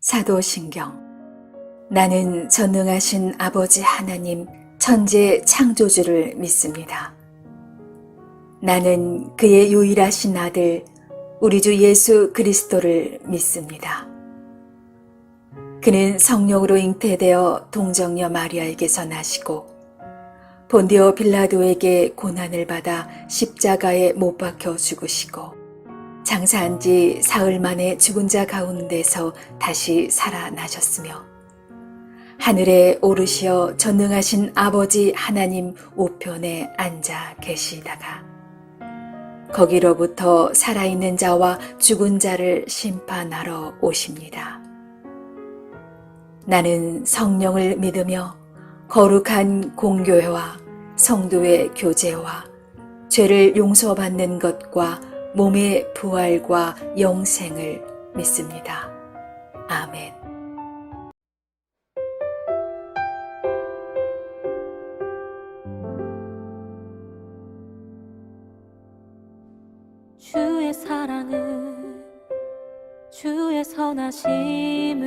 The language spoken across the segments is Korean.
사도신경. 나는 전능하신 아버지 하나님 천재 창조주를 믿습니다. 나는 그의 유일하신 아들 우리 주 예수 그리스도를 믿습니다. 그는 성령으로 잉태되어 동정녀 마리아에게서 나시고 본디오 빌라도에게 고난을 받아 십자가에 못 박혀 죽으시고 장사한 지 사흘 만에 죽은 자 가운데서 다시 살아나셨으며 하늘에 오르시어 전능하신 아버지 하나님 우편에 앉아 계시다가 거기로부터 살아있는 자와 죽은 자를 심판하러 오십니다. 나는 성령을 믿으며 거룩한 공교회와 성도의 교제와 죄를 용서받는 것과 몸의 부활과 영생을 믿습니다. 아멘. 주의 사랑은 주의 선하심은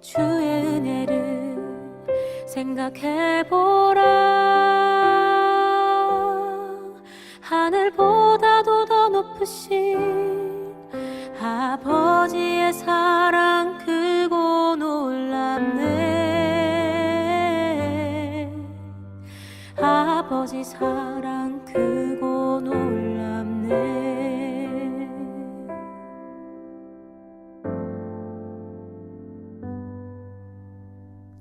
주의 은혜를 생각해보라. 하늘보다도 더 높으신 아버지의 사랑 크고 놀랍네. 아버지 사랑 크고 놀랍네.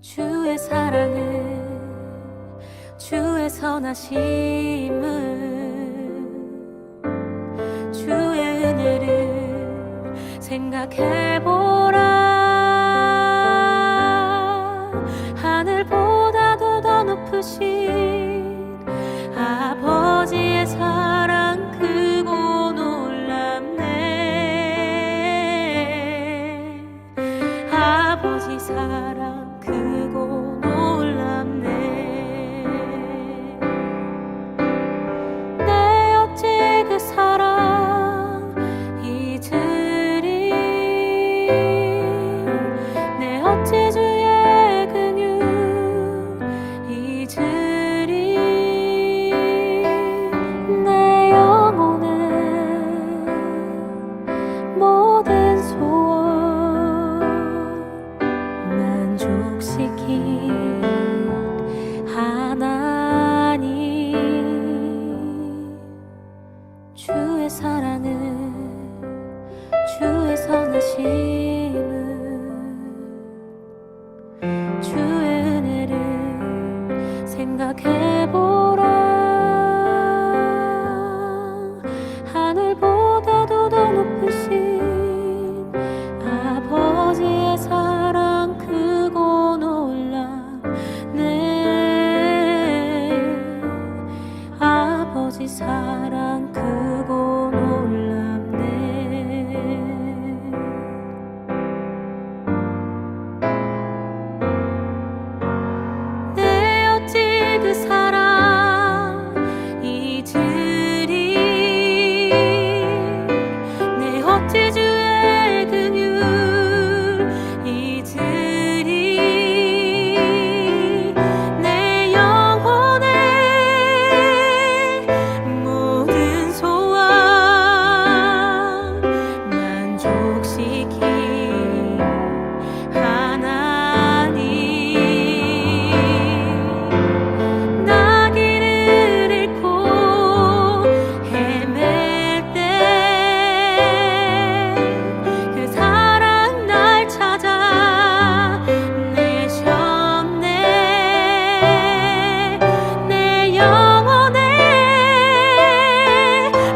주의 사랑은 주의 선하심은 주의 은혜를 생각해보라. 하늘보다도 더 높으신 아버지의 사랑 크고 놀랍네. 아버지 사랑 크고 놀랍네. 내 어찌 그 사랑 잊으리. 내 어찌 주의 긍휼 잊으리. 내 영혼의 모든 소원 만족시킨 하나님. 주의 사랑은 주의 선하심은 주의 은혜를 생각해보라. 하늘보다도 더 높으신 아버지의 사랑 크고 놀랍네. 아버지 사랑 크고 놀랍네. 내 어찌 그 사랑 잊으리. 내 어찌 주의 긍휼 잊으리. 내 영혼의 모든 소원 만족시킨 하나님. 나 길을 잃고 헤맬 때 그 사랑 날 찾아 내셨네. 내 영혼의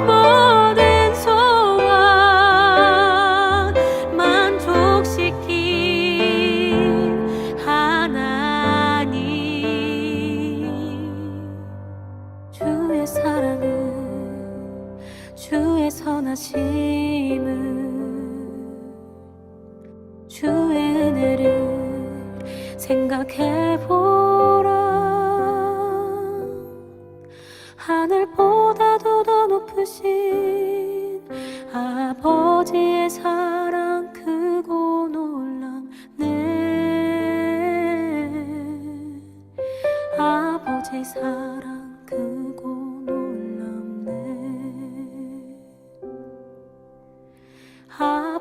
모든 소원 만족시킨 하나님. 주의 사랑은 주의 선하심은 주의 은혜를 생각해보라. 하늘보다도 더 높으신 아버지의 사랑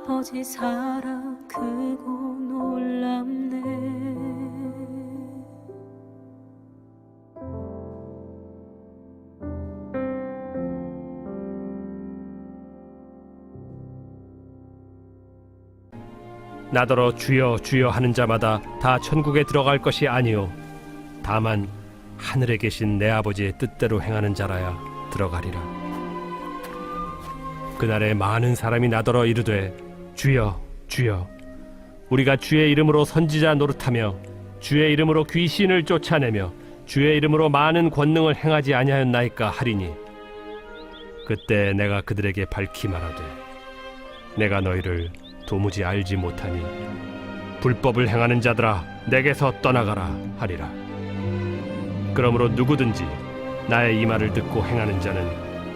아버지 사랑 크고 놀랍네. 나더러 주여 주여 하는 자마다 다 천국에 들어갈 것이 아니요 다만 하늘에 계신 내 아버지의 뜻대로 행하는 자라야 들어가리라. 그날에 많은 사람이 나더러 이르되 주여 주여 우리가 주의 이름으로 선지자 노릇하며 주의 이름으로 귀신을 쫓아내며 주의 이름으로 많은 권능을 행하지 아니하였나이까 하리니 그때 내가 그들에게 밝히 말하되 내가 너희를 도무지 알지 못하니 불법을 행하는 자들아 내게서 떠나가라 하리라. 그러므로 누구든지 나의 이 말을 듣고 행하는 자는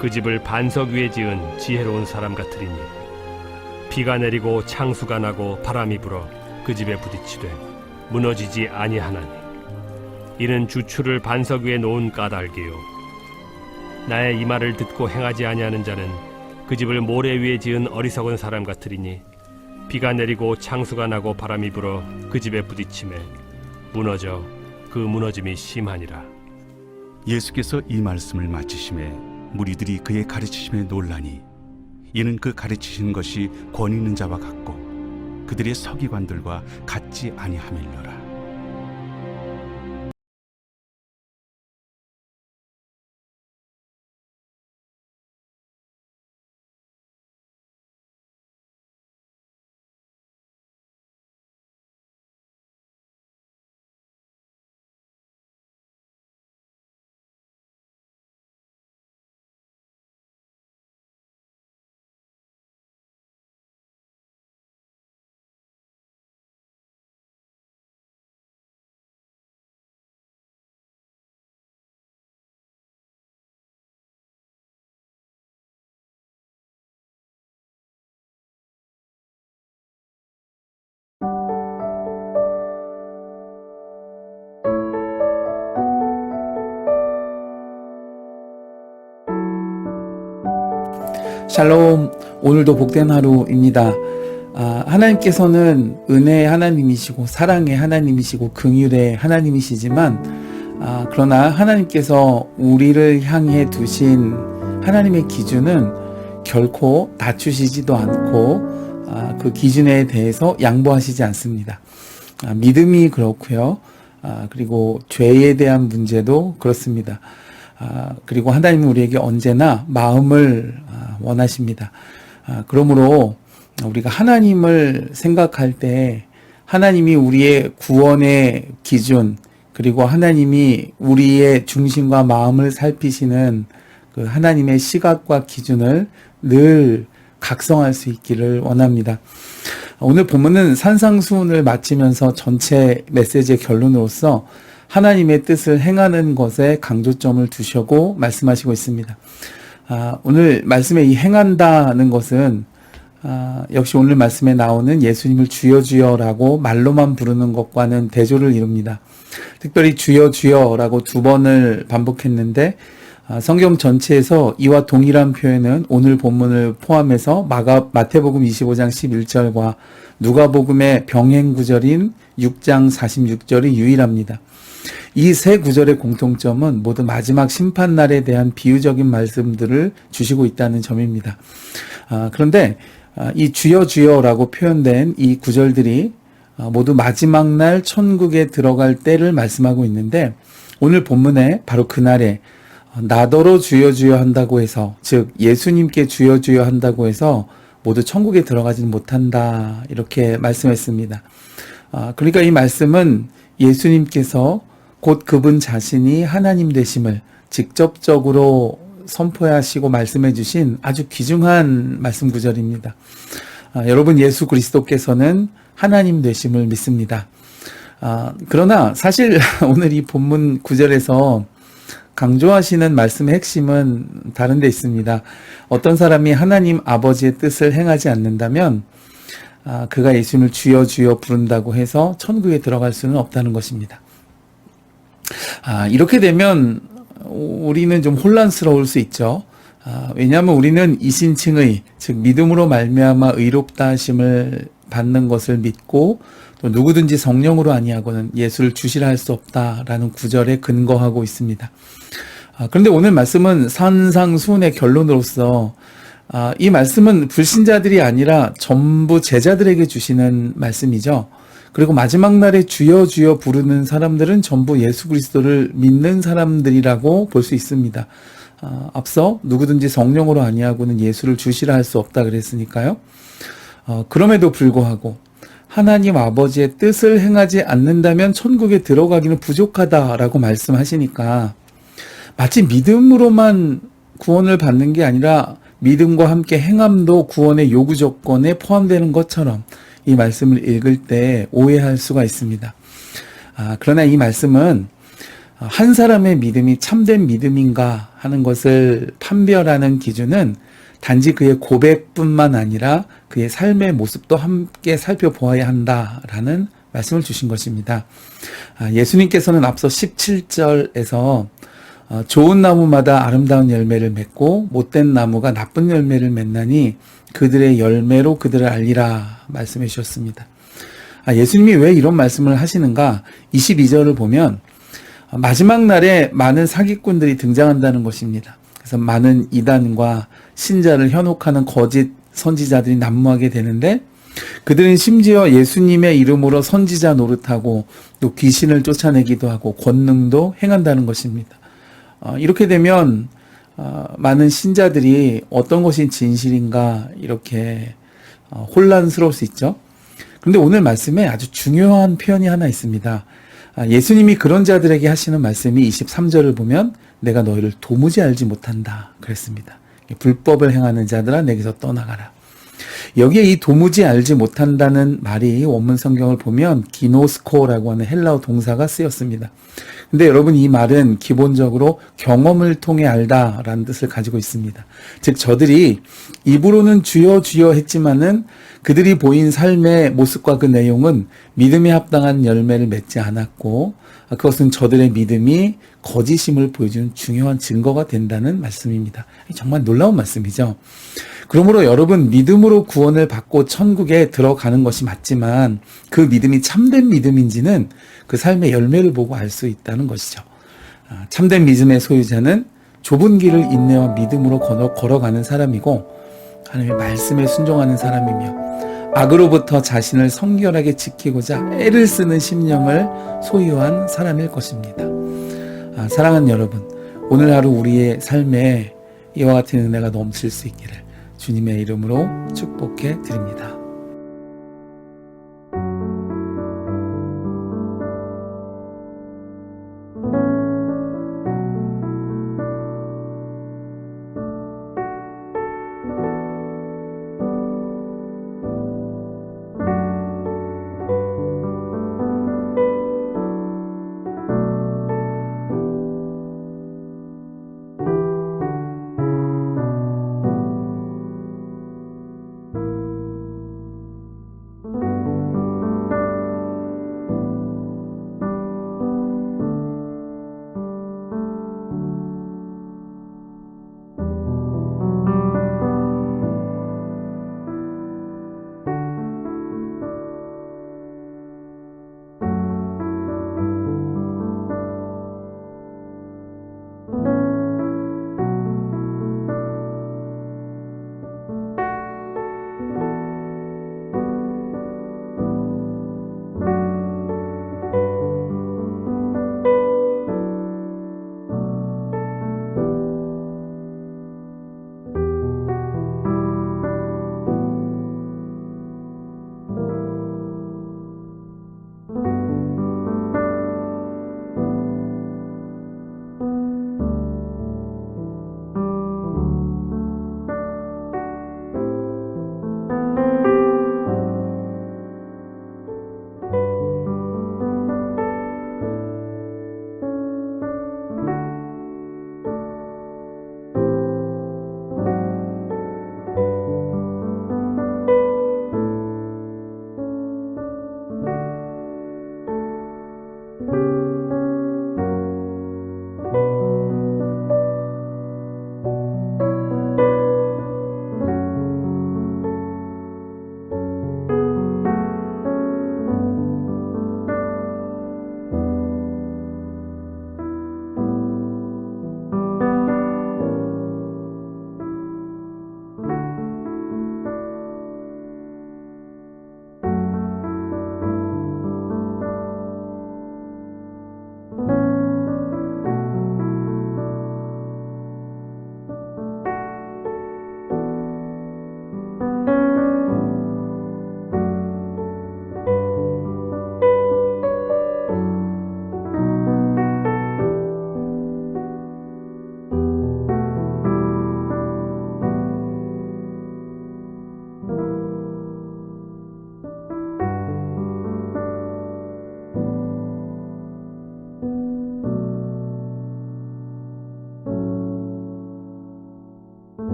그 집을 반석 위에 지은 지혜로운 사람 같으리니 비가 내리고 창수가 나고 바람이 불어 그 집에 부딪히되 무너지지 아니하나니 이는 주추를 반석 위에 놓은 까닭이요 나의 이 말을 듣고 행하지 아니하는 자는 그 집을 모래 위에 지은 어리석은 사람 같으리니 비가 내리고 창수가 나고 바람이 불어 그 집에 부딪히매 무너져 그 무너짐이 심하니라. 예수께서 이 말씀을 마치심에 무리들이 그의 가르치심에 놀라니 이는 그 가르치시는 것이 권위 있는 자와 같고 그들의 서기관들과 같지 아니함일러라. 샬롬, 오늘도 복된 하루입니다. 하나님께서는 은혜의 하나님이시고 사랑의 하나님이시고 긍휼의 하나님이시지만 그러나 하나님께서 우리를 향해 두신 하나님의 기준은 결코 낮추시지도 않고 그 기준에 대해서 양보하시지 않습니다. 믿음이 그렇고요. 그리고 죄에 대한 문제도 그렇습니다. 그리고 하나님은 우리에게 언제나 마음을 원하십니다. 그러므로 우리가 하나님을 생각할 때 하나님이 우리의 구원의 기준 그리고 하나님이 우리의 중심과 마음을 살피시는 그 하나님의 시각과 기준을 늘 각성할 수 있기를 원합니다. 오늘 본문은 산상수훈을 마치면서 전체 메시지의 결론으로서 하나님의 뜻을 행하는 것에 강조점을 두시고 말씀하시고 있습니다. 오늘 말씀에 이 행한다는 것은 역시 오늘 말씀에 나오는 예수님을 주여 주여라고 말로만 부르는 것과는 대조를 이룹니다. 특별히 주여 주여라고 두 번을 반복했는데 성경 전체에서 이와 동일한 표현은 오늘 본문을 포함해서 마태복음 25장 11절과 누가복음의 병행 구절인 6장 46절이 유일합니다. 이 세 구절의 공통점은 모두 마지막 심판날에 대한 비유적인 말씀들을 주시고 있다는 점입니다. 그런데 이 주여 주여라고 표현된 이 구절들이 모두 마지막 날 천국에 들어갈 때를 말씀하고 있는데 오늘 본문에 바로 그날에 나더러 주여 주여 한다고 해서 즉 예수님께 주여 주여 한다고 해서 모두 천국에 들어가지는 못한다 이렇게 말씀했습니다. 그러니까 이 말씀은 예수님께서 곧 그분 자신이 하나님 되심을 직접적으로 선포하시고 말씀해 주신 아주 귀중한 말씀 구절입니다. 여러분 예수 그리스도께서는 하나님 되심을 믿습니다. 그러나 사실 오늘 이 본문 구절에서 강조하시는 말씀의 핵심은 다른 데 있습니다. 어떤 사람이 하나님 아버지의 뜻을 행하지 않는다면 그가 예수님을 주여 주여 부른다고 해서 천국에 들어갈 수는 없다는 것입니다. 이렇게 되면 우리는 좀 혼란스러울 수 있죠. 왜냐하면 우리는 이신칭의, 즉 믿음으로 말미암아 의롭다 하심을 받는 것을 믿고 또 누구든지 성령으로 아니하고는 예수를 주시라 할 수 없다라는 구절에 근거하고 있습니다. 그런데 오늘 말씀은 산상수훈의 결론으로서 이 말씀은 불신자들이 아니라 전부 제자들에게 주시는 말씀이죠. 그리고 마지막 날에 주여 주여 부르는 사람들은 전부 예수 그리스도를 믿는 사람들이라고 볼 수 있습니다. 앞서 누구든지 성령으로 아니하고는 예수를 주시라 할 수 없다 그랬으니까요. 그럼에도 불구하고 하나님 아버지의 뜻을 행하지 않는다면 천국에 들어가기는 부족하다라고 말씀하시니까 마치 믿음으로만 구원을 받는 게 아니라 믿음과 함께 행함도 구원의 요구 조건에 포함되는 것처럼 이 말씀을 읽을 때 오해할 수가 있습니다. 그러나 이 말씀은 한 사람의 믿음이 참된 믿음인가 하는 것을 판별하는 기준은 단지 그의 고백뿐만 아니라 그의 삶의 모습도 함께 살펴보아야 한다라는 말씀을 주신 것입니다. 예수님께서는 앞서 17절에서 좋은 나무마다 아름다운 열매를 맺고 못된 나무가 나쁜 열매를 맺나니 그들의 열매로 그들을 알리라 말씀해 주셨습니다. 예수님이 왜 이런 말씀을 하시는가? 22절을 보면 마지막 날에 많은 사기꾼들이 등장한다는 것입니다. 그래서 많은 이단과 신자를 현혹하는 거짓 선지자들이 난무하게 되는데 그들은 심지어 예수님의 이름으로 선지자 노릇하고 또 귀신을 쫓아내기도 하고 권능도 행한다는 것입니다. 이렇게 되면 많은 신자들이 어떤 것이 진실인가 이렇게 혼란스러울 수 있죠. 그런데 오늘 말씀에 아주 중요한 표현이 하나 있습니다. 예수님이 그런 자들에게 하시는 말씀이 23절을 보면 내가 너희를 도무지 알지 못한다 그랬습니다. 불법을 행하는 자들아 내게서 떠나가라. 여기에 이 도무지 알지 못한다는 말이 원문 성경을 보면 기노스코라고 하는 헬라어 동사가 쓰였습니다. 근데 여러분 이 말은 기본적으로 경험을 통해 알다라는 뜻을 가지고 있습니다. 즉 저들이 입으로는 주여 주여 했지만은 그들이 보인 삶의 모습과 그 내용은 믿음에 합당한 열매를 맺지 않았고 그것은 저들의 믿음이 거짓임을 보여주는 중요한 증거가 된다는 말씀입니다. 정말 놀라운 말씀이죠. 그러므로 여러분 믿음으로 구원을 받고 천국에 들어가는 것이 맞지만 그 믿음이 참된 믿음인지는 그 삶의 열매를 보고 알 수 있다는 것이죠. 참된 믿음의 소유자는 좁은 길을 인내와 믿음으로 걸어가는 사람이고 하나님의 말씀에 순종하는 사람이며 악으로부터 자신을 성결하게 지키고자 애를 쓰는 심령을 소유한 사람일 것입니다. 사랑하는 여러분, 오늘 하루 우리의 삶에 이와 같은 은혜가 넘칠 수 있기를 주님의 이름으로 축복해 드립니다.